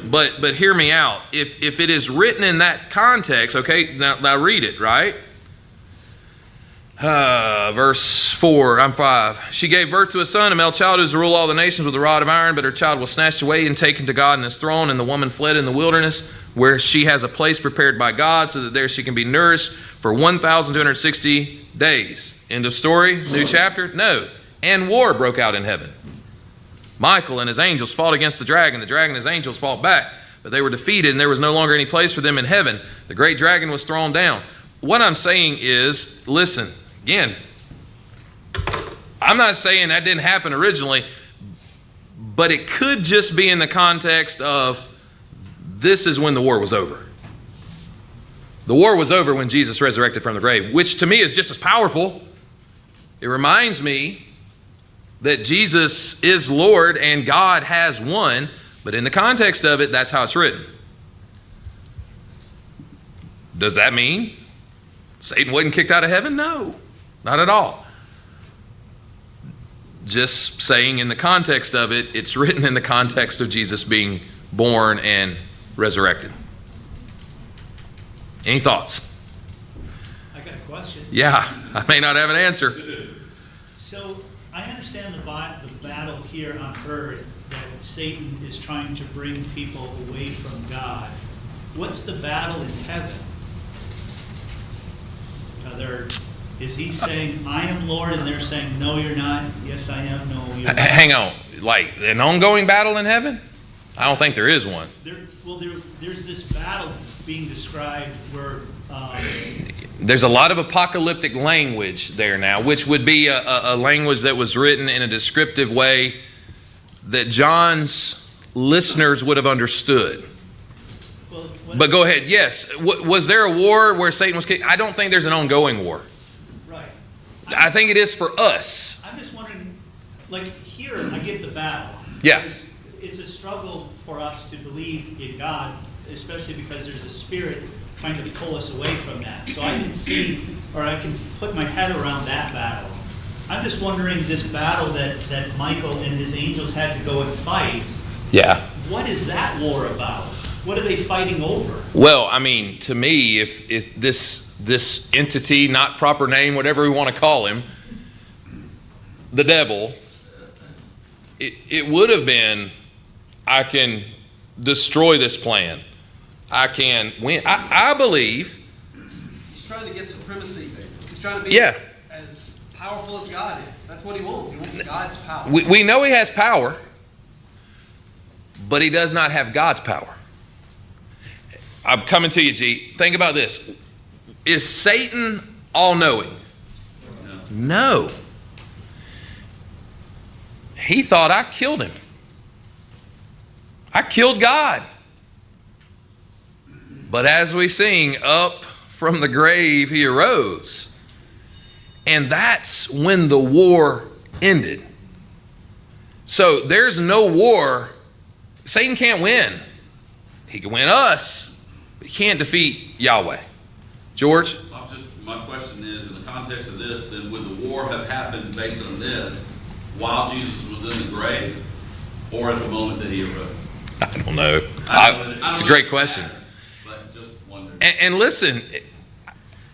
But hear me out. If it is written in that context, okay, now read it, right? Verse 4, I'm 5. She gave birth to a son, a male child who is to rule all the nations with a rod of iron, but her child was snatched away and taken to God and his throne, and the woman fled in the wilderness, where she has a place prepared by God, so that there she can be nourished for 1,260 days. End of story? New chapter? No. And war broke out in heaven. Michael and his angels fought against the dragon. The dragon and his angels fought back, but they were defeated, and there was no longer any place for them in heaven. The great dragon was thrown down. What I'm saying is, listen, again, I'm not saying that didn't happen originally, but it could just be in the context of this is when the war was over. The war was over when Jesus resurrected from the grave, which to me is just as powerful. It reminds me that Jesus is Lord and God has won, but in the context of it, that's how it's written. Does that mean Satan wasn't kicked out of heaven? No, not at all. Just saying in the context of it, it's written in the context of Jesus being born and resurrected. Any thoughts? I got a question. Yeah, I may not have an answer. So I understand the battle here on earth that Satan is trying to bring people away from God. What's the battle in heaven? Is he saying, I am Lord, and they're saying, no, you're not? Yes, I am. No, you're not. Hang on. Like an ongoing battle in heaven? I don't think there is one. There's this battle being described where... There's a lot of apocalyptic language there now, which would be a language that was written in a descriptive way that John's listeners would have understood. But go ahead. Yes. Was there a war where Satan was kicked? I don't think there's an ongoing war. Right. I think it is for us. I'm just wondering, like here, I get the battle. Yeah. It's a struggle for us to believe in God, especially because there's a spirit trying to pull us away from that. So I can see, or I can put my head around that battle. I'm just wondering, this battle that Michael and his angels had to go and fight. Yeah. What is that war about? What are they fighting over? Well, I mean, to me, if this entity, not proper name, whatever we want to call him, the devil, it would have been, I can destroy this plan. I can win. I believe. He's trying to get supremacy. He's trying to be as powerful as God is. That's what he wants. He wants God's power. We know he has power, but he does not have God's power. I'm coming to you, G. Think about this. Is Satan all-knowing? No. He thought I killed him. I killed God. But as we sing, up from the grave he arose. And that's when the war ended. So there's no war. Satan can't win. He can win us, but he can't defeat Yahweh. George? My question is, in the context of this, then would the war have happened based on this while Jesus was in the grave or at the moment that he arose? I don't know. It's a great question. But just wondering. And listen,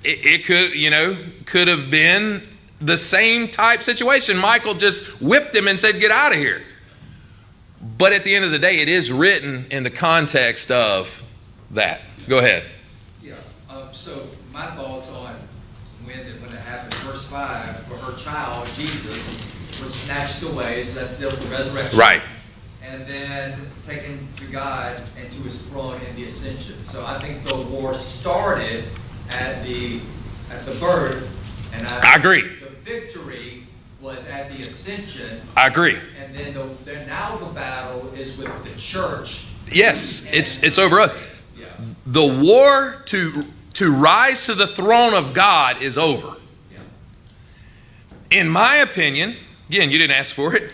it could have been the same type situation. Michael just whipped him and said, get out of here. But at the end of the day, it is written in the context of that. Go ahead. Yeah. So my thoughts on when it happened, verse 5, where her child, Jesus, was snatched away, so that's dealt with the resurrection. Right. And then taken to God and to his throne in the ascension. So I think the war started at the birth, and I agree. The victory was at the ascension. I agree. And then now the battle is with the church. Yes, it's over us. Yeah. The war to rise to the throne of God is over. Yeah. In my opinion, again, you didn't ask for it.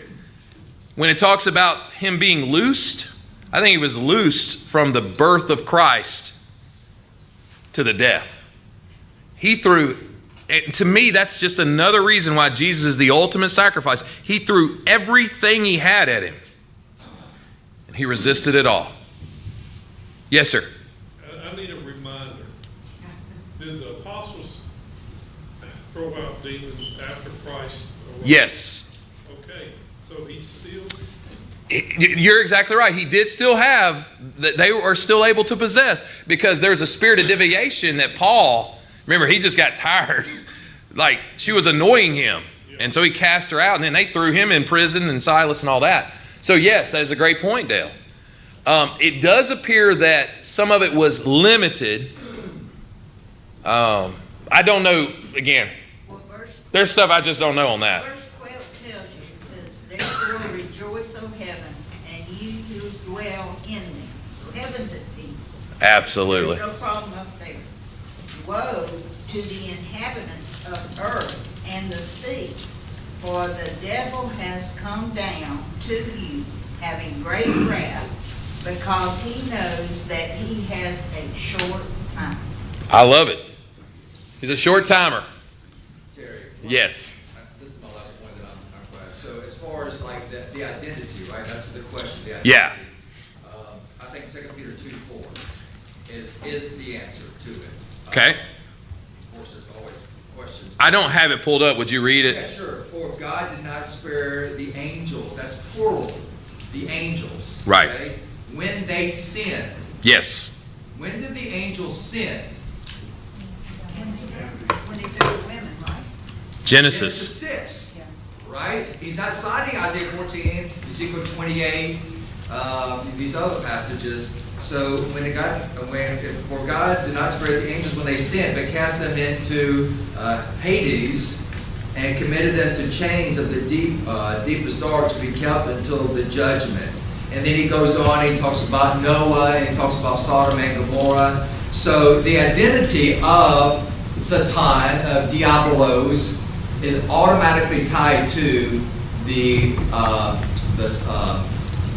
When it talks about him being loosed, I think he was loosed from the birth of Christ to the death. He threw And to me, that's just another reason why Jesus is the ultimate sacrifice. He threw everything he had at him, and he resisted it all. Yes, sir. I need a reminder. Did the apostles throw out demons after Christ? Yes. Okay, so he still... You're exactly right. He did still have, that they are still able to possess, because there's a spirit of divination that Paul, remember, he just got tired. Like, she was annoying him. And so he cast her out, and then they threw him in prison, and Silas and all that. So yes, that is a great point, Dale. It does appear that some of it was limited. I don't know, again, there's stuff I just don't know on that. Verse 12 tells you, it says, therefore rejoice, O heavens, and you who dwell in them. So heaven's at peace. Absolutely. There's no problem up there. Woe to the inhabitants of earth and the sea, for the devil has come down to you, having great wrath, because he knows that he has a short time. I love it. He's a short timer. Terry? Yes. This is my last point that I'm glad. So as far as like the identity, right? That's the question, the identity. Yeah. I think 2 Peter 2:4 is the answer to it. Okay. Of course, there's always questions. I don't have it pulled up. Would you read it? Yeah, sure. For God did not spare the angels, that's plural, the angels. Right. Okay? When they sinned. Yes. When did the angels sin? When they do the women, right? Genesis. 6, right? He's not citing Isaiah 14, Ezekiel 28, these other passages. So for God did not spare the angels when they sinned, but cast them into Hades and committed them to chains of the deepest dark to be kept until the judgment. And then he goes on, he talks about Noah, and he talks about Sodom and Gomorrah. So the identity of Satan, of Diabolos, is automatically tied to the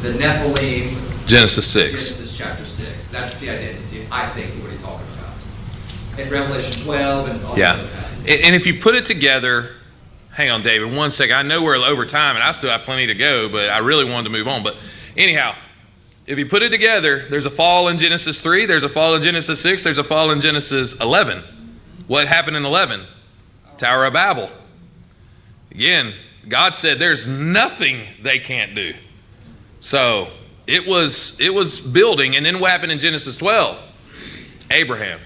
Nephilim. Genesis 6. Genesis chapter 6. That's the identity, I think, what he's talking about. In Revelation 12 and all these other passages. And if you put it together, hang on, David, 1 second. I know we're over time, and I still have plenty to go, but I really wanted to move on. But anyhow, if you put it together, there's a fall in Genesis 3, there's a fall in Genesis 6, there's a fall in Genesis 11. What happened in 11? Tower of Babel. Again, God said there's nothing they can't do. So it was building. And then what happened in Genesis 12? Abraham.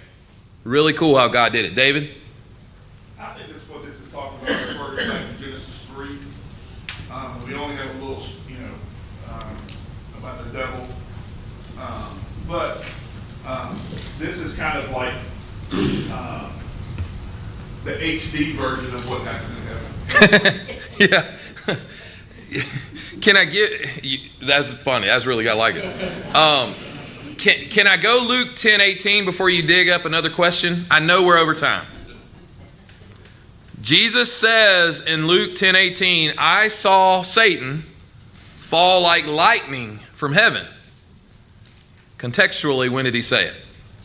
Really cool how God did it. David? I think that's what this is talking about, referring back to Genesis 3. We only have a little, about the devil. But this is kind of like the HD version of what happened in heaven. Yeah. Can I get, that's funny. That's really, I like it. Can I go Luke 10:18 before you dig up another question? I know we're over time. Jesus says in Luke 10:18, I saw Satan fall like lightning from heaven. Contextually, when did he say it?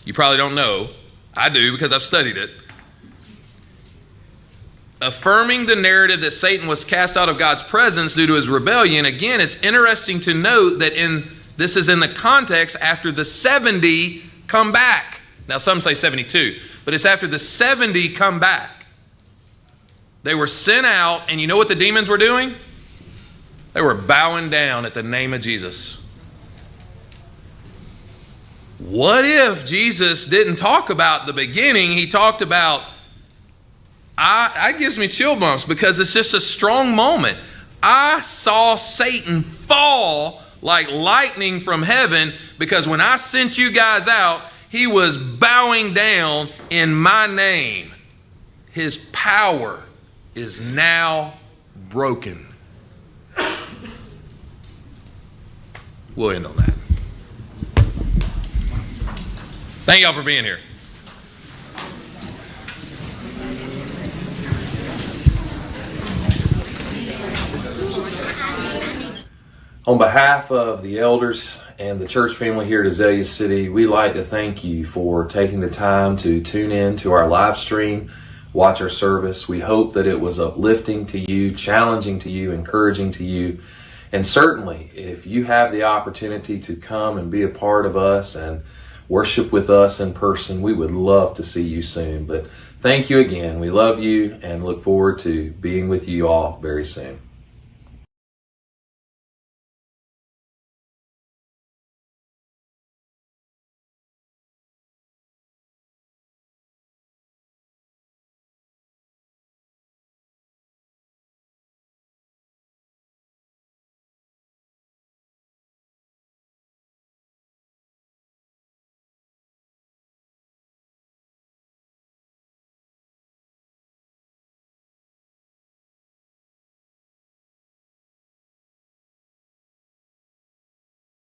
You probably don't know. I do because I've studied it. Affirming the narrative that Satan was cast out of God's presence due to his rebellion. Again, it's interesting to note that this is in the context after the 70 come back. Now some say 72, but it's after the 70 come back. They were sent out, and you know what the demons were doing? They were bowing down at the name of Jesus. What if Jesus didn't talk about the beginning? He talked about, it gives me chill bumps because it's just a strong moment. I saw Satan fall like lightning from heaven because when I sent you guys out, he was bowing down in my name. His power is now broken. We'll end on that. Thank y'all for being here. On behalf of the elders and the church family here at Azalea City, we'd like to thank you for taking the time to tune in to our live stream. watch our service. We hope that it was uplifting to you, challenging to you, encouraging to you. And certainly, if you have the opportunity to come and be a part of us and worship with us in person, we would love to see you soon. But thank you again. We love you and look forward to being with you all very soon.